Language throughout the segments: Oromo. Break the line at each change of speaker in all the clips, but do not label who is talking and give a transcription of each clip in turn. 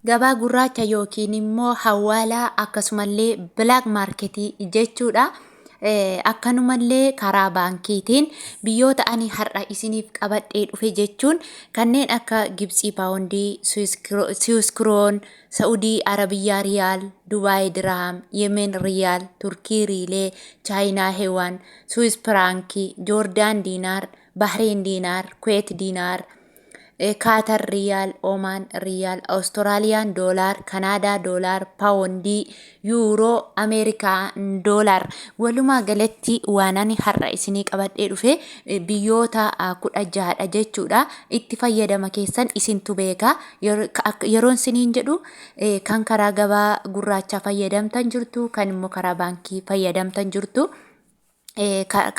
Gabaa gurraacha yookiin immoo hawaalaa akkasumallee black marketii jechuudha. Akkanumallee karaa baankiitiin biyyoota ani har'a isiniif qabadhee dhufe jechuun kanneen akka Gibxii paawundii, Swiss kroon, Saudii Arabiyaa riyaal, Dubaay dirham, Yemen riyaal, Turkii riilee, Chaayinaa heewaan, Swiss firankii, Joordaan diinaar, Bahreen diinaar, Kuweet diinaar, Kaatar riyaal, Oman riyaal, Awustiraaliyaan doolaar, Kanaadaa doolaar, paawundii, yuuroo, Ameerikaa doolaar. Walumaa galatti waan ani har'a isinii qabadhee dhufe biyyoota 16 jechuudha. Itti fayyadama keessan isintu beeka. Yeroon isiniin jedhu kan karaa gabaa gurraachaa fayyadamtan jirtu, kan immoo karaa baankii fayyadamtan jirtu.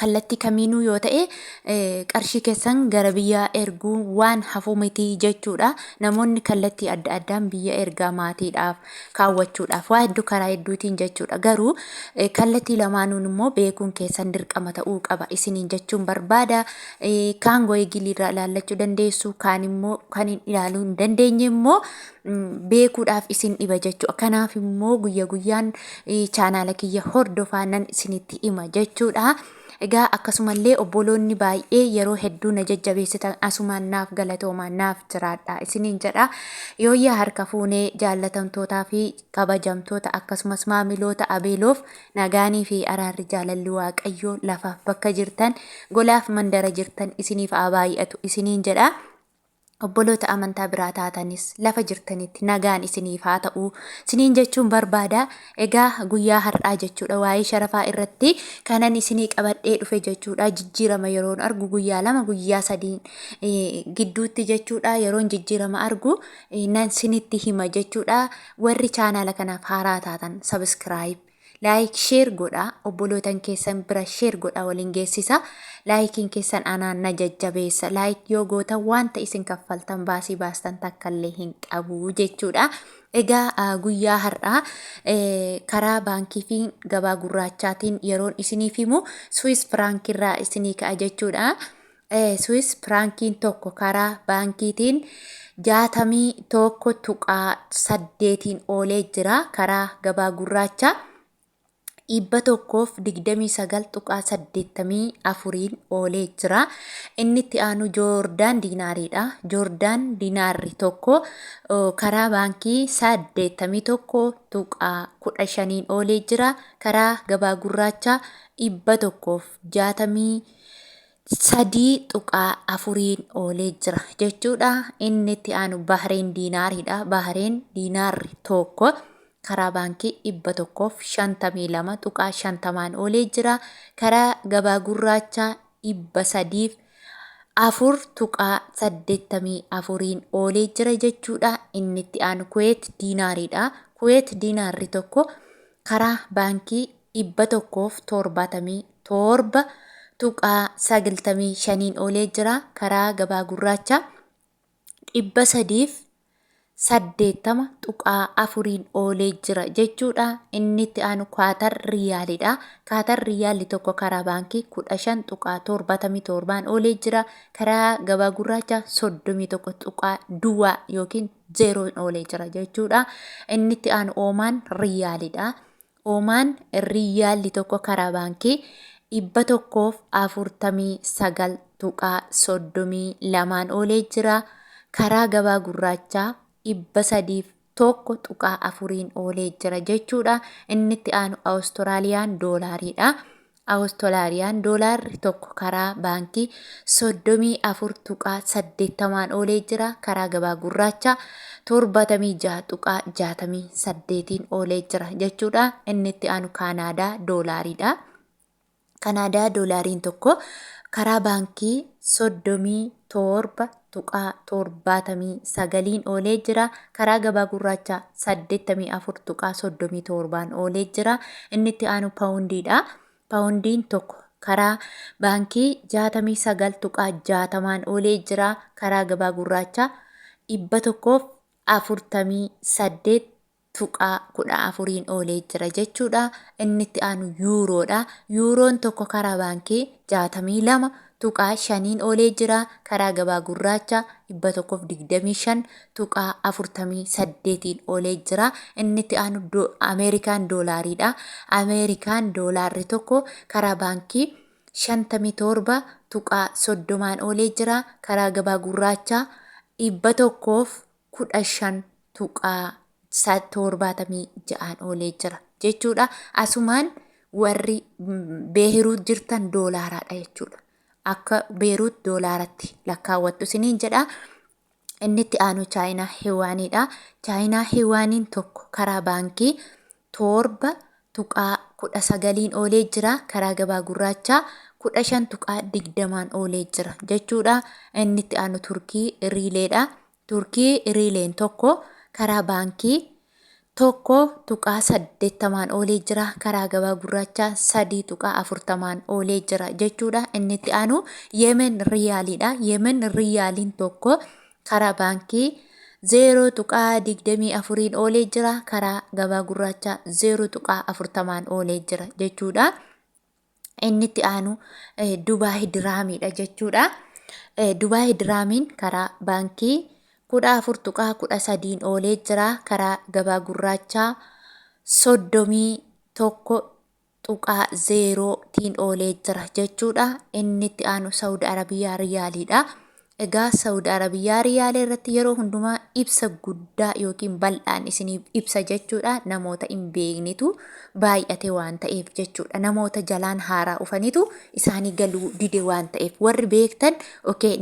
Kallattii kamiinuu yoo ta'e qarshii keessan gara biyyaa erguu waan hafu miti jechuudha. Namoonni kallattii adda addaan biyya ergaa maatiidhaaf kaawwachuudhaaf waa hedduu karaa hedduutiin jechuudha. Garuu kallattii lamaanuun immoo beekuun keessan dirqama ta'uu qaba isiniin jechuun barbaada. Kaan gooyigiliirraa ilaallachuu dandeessu, kaan immoo kan ilaaluu hin dandeenye immoo beekuudhaaf isin dhiba jechuudha. Kanaaf immoo guyya guyyaan chaanaala kiyya hordofaanan isinitti hima jechuudha. Egaa akkasumallee obboloonni baay'ee yeroo hedduu na jajjabeessitan asumaan naaf galatoomaan naaf jiraadha isiniin jedha. Yooyyaa harka fuunee jaallatamtootaa fi kabajamtoota akkasumas maamiloota abeeloof nagaanii fi araarri jaalalli waaqayyoo lafaaf bakka jirtan golaaf mandara jirtan isiniif haa baay'atu isiniin jedha. Obboloota amantaa biraa taatanis lafa jirtanitti nagaan isiniif haa ta'u isiniin jechuun barbaada. Egaa guyyaa har'aa jechuudha waa'ee sharafaa irratti kanan isinii qabadhee dhufe jechuudha. Jijjiirama yeroon argu guyyaa 2 guyyaa 3 gidduutti jechuudha. Yeroon jijjiirama argu nan isinitti hima jechuudha. Warri chaanaala kanaaf haaraa taatan subscribe, like, share godha. Obbolootan keessan bira share godha waliin geessisa. Laayikiin keessan anaan na jajjabeessa. Laayik yoo gootan wanta isin kaffaltan baasii baastan takkallee hin qabu jechuudha. Egaa guyyaa har'aa karaa baankii fi gabaa gurraachaatiin yeroon isiniif himu Swiss firankirraa isinii ka'a jechuudha. Swiss firankiin tokko karaa baankiitiin 61.8 oolee jira. Karaa gabaa gurraachaa 129.84 oolee jira. Inni itti aanu Joordaan diinaariidha. Joordaan diinaarri tokko karaa baankii 81.15 oolee jira. Karaa gabaa gurraachaa 163.4 oolee jira jechuudha. Inni itti aanu Bahreen diinaariidha. Bahreen diinaarri tokko karaa baankii 152.50 oolee jira. Karaa gabaa gurraachaa 304.84 oolee jira jechuudha. Inni itti aanu Kuweet diinaariidha. Kuweet diinaarri tokko karaa baankii 177.95 oolee jira. Karaa gabaa gurraachaa 380.4 oolee jira jechuudha. Inni itti aanu Kaatar riyaalidha. Kaatar riyaalli tokko karaa baankii 15.77 oolee jira. Karaa gabaa gurraachaa 31.2 yookiin 0 oolee jira jechuudha. Inni itti aanu Oman riyaalidha. Oman riyaalli tokko karaa baankii 149.32 oolee jira. Karaa gabaa gurraachaa 301.4 oolee jira jechuudha. Inni itti aanu Awustiraaliyaan doolaariidha. Awustiraaliyaan doolaarri tokko karaa baankii 34.80 oolee jira. Karaa gabaa gurraachaa 76.68 oolee jira jechuudha. Inni itti aanu Kanaadaa doolaariidha. Kanaadaa doolaariin tokko karaa baankii 37.79 oolee jira. Karaa gabaa gurraachaa 84.37 oolee jira. Inni itti aanu paawundiidha. Paawundiin tokko karaa baankii 69.60 oolee jira. Karaa gabaa gurraachaa 148.14 oolee jira jechuudha. Inni itti aanu yuuroodha. Yuuroon tokko karaa baankii tuqaa 5 oolee jira. Karaa gabaa gurraacha 125 tuqaa 48 oolee jira. Inni itti aanu Ameerikaan doolaariidha. Ameerikaan doolaarri tokko karaa baankii 57 tuqaa 30 oolee jira. Karaa gabaa gurraacha 115 tuqaa 76 oolee jira jechuudha. Asumaan warri Beehiruut jirtan doolaaraadha jechuudha. Akka Beehiruut doolaaratti lakkaawwattu isiniin jedha. Inni itti aanu Chaayinaa Hewaaniidha. Chaayinaa Hewaaniin tokko karaa baankii 7 tuqaa 19 oolee jira. Karaa gabaa gurraachaa 15 tuqaa 20 oolee jira jechuudha. Inni itti aanu Turkii Riileedha. Turkii Riileen tokko karaa baankii 1 tuqaa 80 oolee jira. Karaa gabaa gurraachaa 3 tuqaa 40 oolee jira jechuudha. Inni itti aanu Yemen Riyaaliidha. Yemen Riyaaliin tokko karaa baankii 0 tuqaa 24 oolee jira. Karaa gabaa gurraachaa 0 tuqaa 40 oolee jira jechuudha. Inni itti aanu Dubaay Diraamiidha jechuudha. Dubaay Diraamiin karaa baankii 14 tuqaa 13 oolee jira. Karaa gabaa gurraachaa 31 tuqaa 0 oolee jira jechuudha. Inni itti aanu Saudi Arabiyaa Riyaaliidha. Egaa Saudi Arabiyaa Riyaalii irratti yeroo hundumaa ibsa guddaa yookiin bal'aan isiniif ibsa jechuudha. Namoota hin beeknitu baay'ate waan ta'eef jechuudha. Namoota jalaan haaraa dhufanitu isaanii galuu dide waan ta'eef warri beektan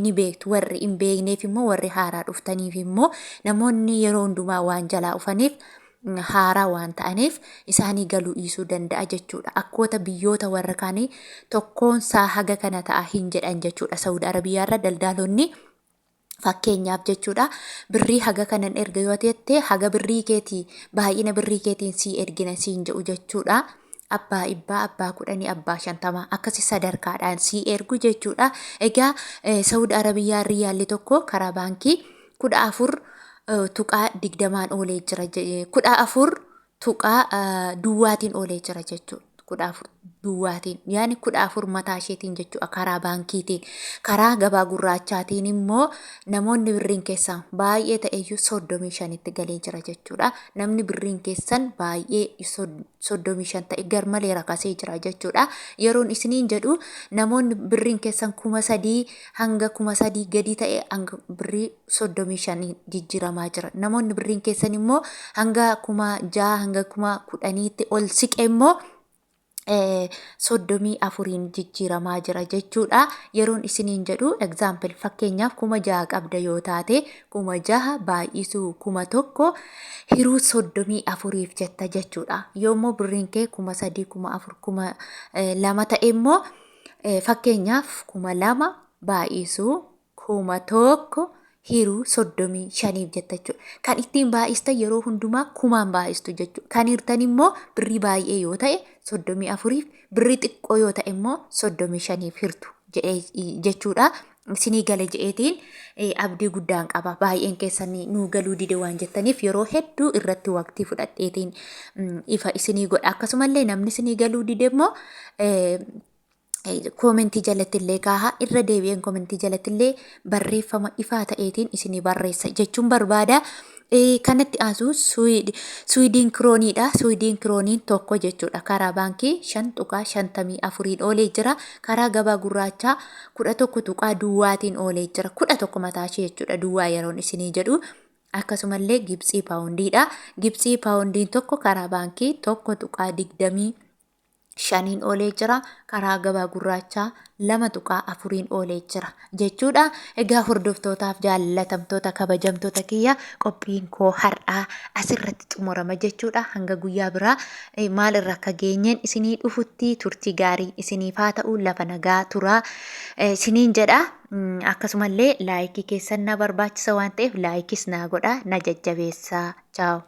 ni beektu. Warri hin beekneef immoo warri haaraa dhuftaniif immoo namoonni yeroo hundumaa waan jalaa dhufaniif haaraa waan ta'aniif isaanii galuu dhiisuu danda'a jechuudha. Akkoota biyyoota warra kaanii tokkoonsaa haga kana ta'a hin jedhan jechuudha. Saudi Arabiyaarra daldaltoonni fakkeenyaaf jechuudha. Birrii haga kanan erga yoo ta'e haga birrii keetii baay'ina birrii keetiin sii ergina siin jedhu jechuudha. Abbaa 10, abbaa 10, abbaa 50 akkasi sadarkaadhaan sii ergu jechuudha. Egaa Saudi Arabiyaa Riyaalli tokko karaa baankii 14 tuqaa 20 oolee jira. 14 tuqaa duwwaatiin oolee jira jechuudha. 14 duwwaatiin yaani 14 mataa isheetiin jechuudha karaa baankiitiin. Karaa gabaa gurraachaatiin immoo namoonni birriin keessan baay'ee ta'eyyuu 35tti galee jira jechuudha. Namni birriin keessan baay'ee 35 ta'e garmalee rakasee jira jechuudha. Yeroon isiniin jedhu namoonni birriin keessan 3,000 hanga 3,000 gadi ta'e hanga birrii 35 jijjiiramaa jira. Namoonni birriin keessan immoo hanga 6,000 hanga 10,000tti ol siqe immoo 34 jijjiiramaa jira jechuudha. Yeroon isiniin jedhu example fakkeenyaaf 6,000 qabda yoo taate 6,000 baay'isuu 1,000 hiruu 34f jetta jechuudha. Yoommoo birriin kee 3,000 4,000 2 ta'e immoo fakkeenyaaf 2,000 baay'isuu 1,000 hiruu 35f jetta jechuudha. Kan ittiin baay'istan yeroo hundumaa 1,000 baay'istu jechuudha. Kan hirtan immoo birrii baay'ee yoo ta'e 34f, birrii xiqqoo yoo ta'e immoo 35f hirtu jechuudha. Isinii gala je'eetiin abdii guddaan qaba. Baay'een keessan nuu galuu dide waan jettaniif yeroo hedduu irratti waqtii fudhadheetiin ifa isinii godha. Akkasumallee namni isinii galuu dide immoo koomentii jalatti illee kaaha. Irra deebi'een koomentii jalatti illee barreeffama ifaa ta'eetiin isinii barreessa jechuun barbaada. Kanatti aansu Swiidin Kirooniidha. Swiidin Kirooniin tokko jechuudha. Karaa baankii 5 tuqaa 54 oolee jira. Karaa gabaa gurraachaa 11 tuqaa duwwaatiin oolee jira. 11 mataa ishee jechuudha duwwaa yeroon isinii jedhu. Akkasumallee Gibsii Paawundiidha. Gibsii Paawundiin tokko karaa baankii 1 tuqaa 25 oolee jira. Karaa gabaa gurraachaa 2 tuqaa 4 oolee jira jechuudha. Egaa hordoftootaaf jaallatamtoota kabajamtoota kiyya qophiin koo har'aa asirratti xumurama jechuudha. Hanga guyyaa biraa maal irra akka geenyeen isinii dhufutti turtii gaarii isiniif haa ta'u. Lafa nagaa turaa isiniin jedha. Akkasumallee laayikii keessan na barbaachisa waan ta'eef laayikis naa godha, na jajjabeessaa. Ciao.